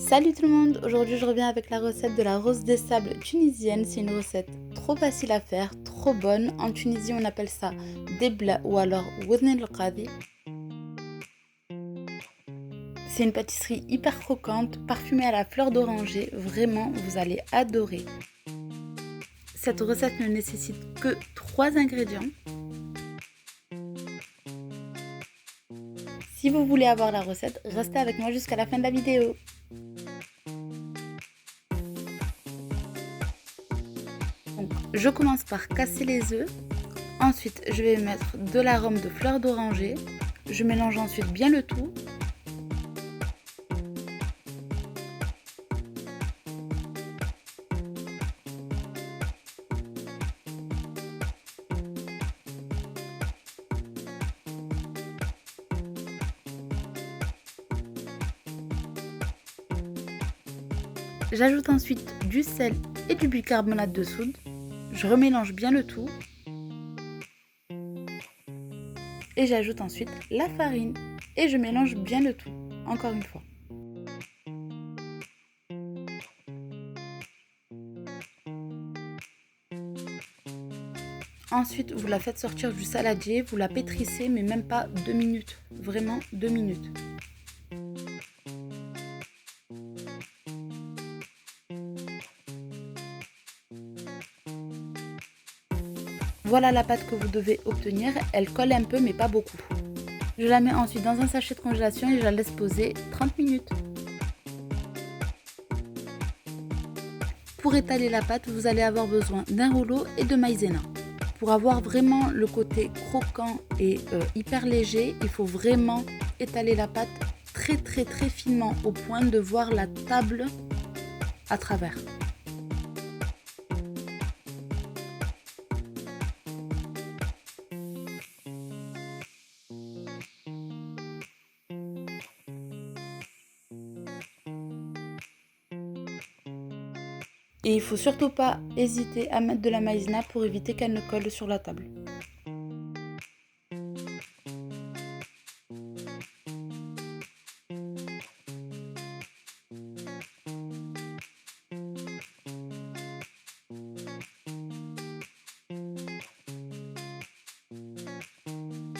Salut tout le monde, aujourd'hui je reviens avec la recette de la rose des sables tunisienne. C'est une recette trop facile à faire, trop bonne. En Tunisie on appelle ça debla ou alors wedn el qadi. C'est une pâtisserie hyper croquante, parfumée à la fleur d'oranger. Vraiment, vous allez adorer. Cette recette ne nécessite que 3 ingrédients. Si vous voulez avoir la recette, restez avec moi jusqu'à la fin de la vidéo. Donc, je commence par casser les œufs. Ensuite, je vais mettre de l'arôme de fleur d'oranger. Je mélange ensuite bien le tout. J'ajoute ensuite du sel et du bicarbonate de soude. Je remélange bien le tout. Et j'ajoute ensuite la farine. Et je mélange bien le tout, encore une fois. Ensuite, vous la faites sortir du saladier, vous la pétrissez, mais même pas 2 minutes. Vraiment 2 minutes. Voilà la pâte que vous devez obtenir. Elle colle un peu, mais pas beaucoup. Je la mets ensuite dans un sachet de congélation et je la laisse poser 30 minutes. Pour étaler la pâte, vous allez avoir besoin d'un rouleau et de maïzena. Pour avoir vraiment le côté croquant et hyper léger, il faut vraiment étaler la pâte très finement au point de voir la table à travers. Et il faut surtout pas hésiter à mettre de la maïzena pour éviter qu'elle ne colle sur la table.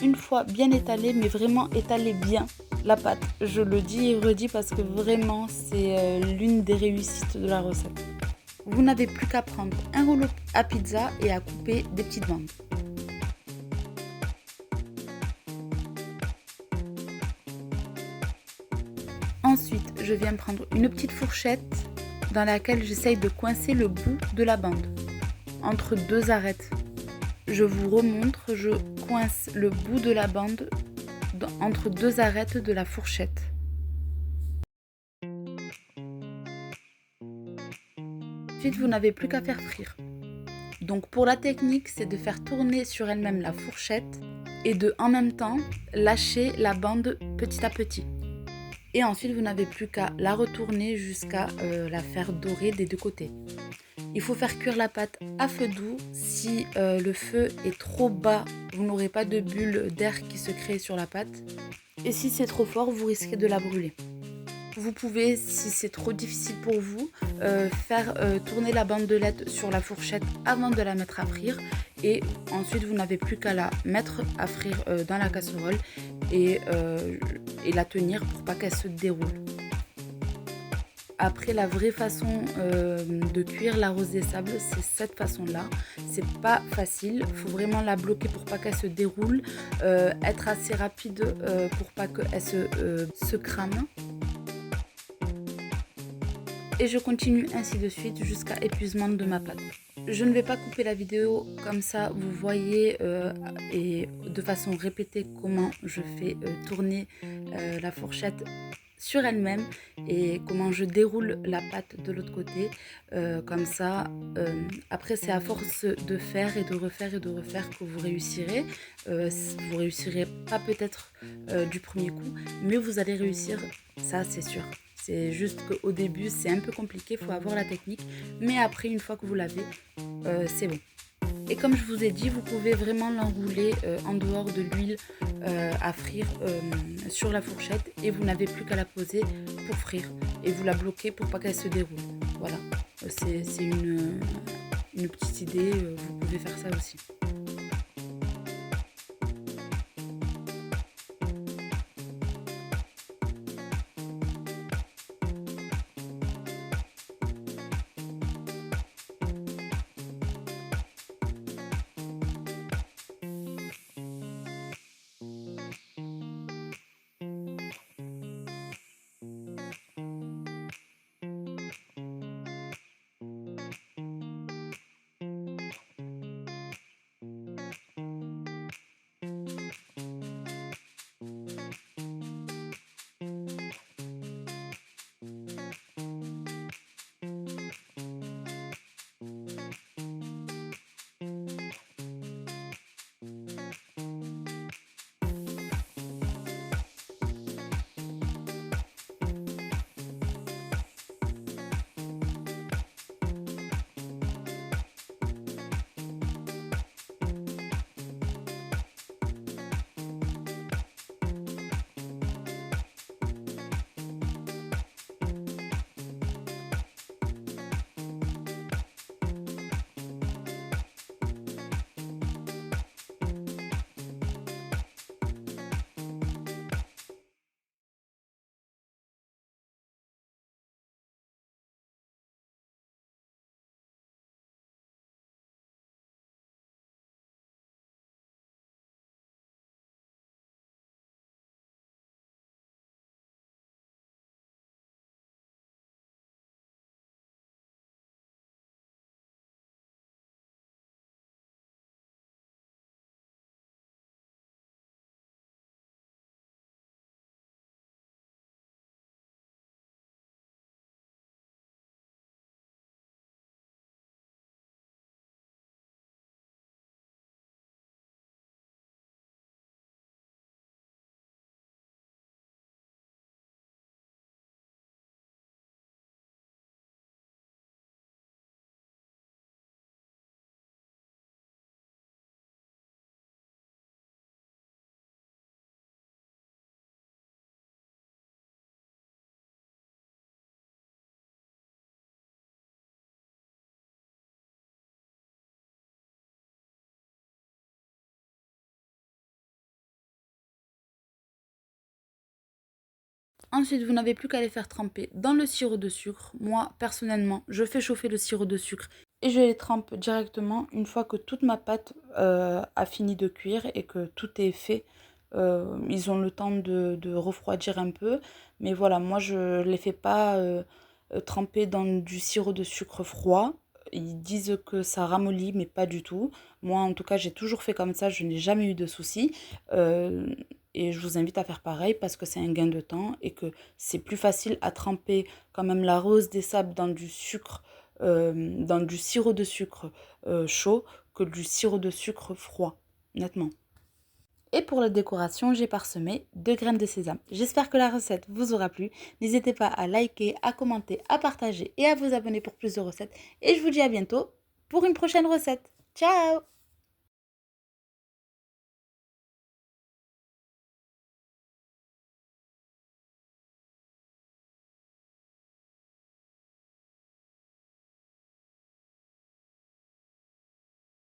Une fois bien étalée, mais vraiment étalée bien la pâte, je le dis et redis parce que vraiment c'est l'une des réussites de la recette. Vous n'avez plus qu'à prendre un rouleau à pizza et à couper des petites bandes. Ensuite, je viens prendre une petite fourchette dans laquelle j'essaye de coincer le bout de la bande entre deux arêtes. Je vous remontre, je coince le bout de la bande entre deux arêtes de la fourchette. Ensuite, vous n'avez plus qu'à faire frire. Donc pour la technique, c'est de faire tourner sur elle-même la fourchette et de en même temps lâcher la bande petit à petit. Et ensuite, vous n'avez plus qu'à la retourner jusqu'à la faire dorer des deux côtés. Il faut faire cuire la pâte à feu doux. Si le feu est trop bas, vous n'aurez pas de bulle d'air qui se crée sur la pâte. Et si c'est trop fort, vous risquez de la brûler. Vous pouvez, si c'est trop difficile pour vous, faire tourner la bandelette sur la fourchette avant de la mettre à frire. Et ensuite, vous n'avez plus qu'à la mettre à frire dans la casserole et la tenir pour pas qu'elle se déroule. Après, la vraie façon de cuire la rose des sables, c'est cette façon-là. C'est pas facile, il faut vraiment la bloquer pour pas qu'elle se déroule, être assez rapide pour pas qu'elle se crame. Et je continue ainsi de suite jusqu'à épuisement de ma pâte. Je ne vais pas couper la vidéo comme ça, vous voyez et de façon répétée comment je fais tourner la fourchette sur elle-même et comment je déroule la pâte de l'autre côté comme ça. Après c'est à force de faire et de refaire que vous réussirez. Vous réussirez pas peut-être du premier coup, mais vous allez réussir, ça c'est sûr. C'est juste qu'au début c'est un peu compliqué, il faut avoir la technique, mais après une fois que vous l'avez, c'est bon. Et comme je vous ai dit, vous pouvez vraiment l'enrouler en dehors de l'huile à frire sur la fourchette et vous n'avez plus qu'à la poser pour frire et vous la bloquez pour pas qu'elle se déroule. Voilà, c'est une petite idée, vous pouvez faire ça aussi. Ensuite, vous n'avez plus qu'à les faire tremper dans le sirop de sucre. Moi, personnellement, je fais chauffer le sirop de sucre et je les trempe directement une fois que toute ma pâte a fini de cuire et que tout est fait. Ils ont le temps de refroidir un peu. Mais voilà, moi, je ne les fais pas tremper dans du sirop de sucre froid. Ils disent que ça ramollit, mais pas du tout. Moi, en tout cas, j'ai toujours fait comme ça. Je n'ai jamais eu de soucis. Euh, et je vous invite à faire pareil parce que c'est un gain de temps et que c'est plus facile à tremper quand même la rose des sables dans du sucre, dans du sirop de sucre chaud que du sirop de sucre froid, nettement. Et pour la décoration, j'ai parsemé 2 graines de sésame. J'espère que la recette vous aura plu. N'hésitez pas à liker, à commenter, à partager et à vous abonner pour plus de recettes. Et je vous dis à bientôt pour une prochaine recette. Ciao!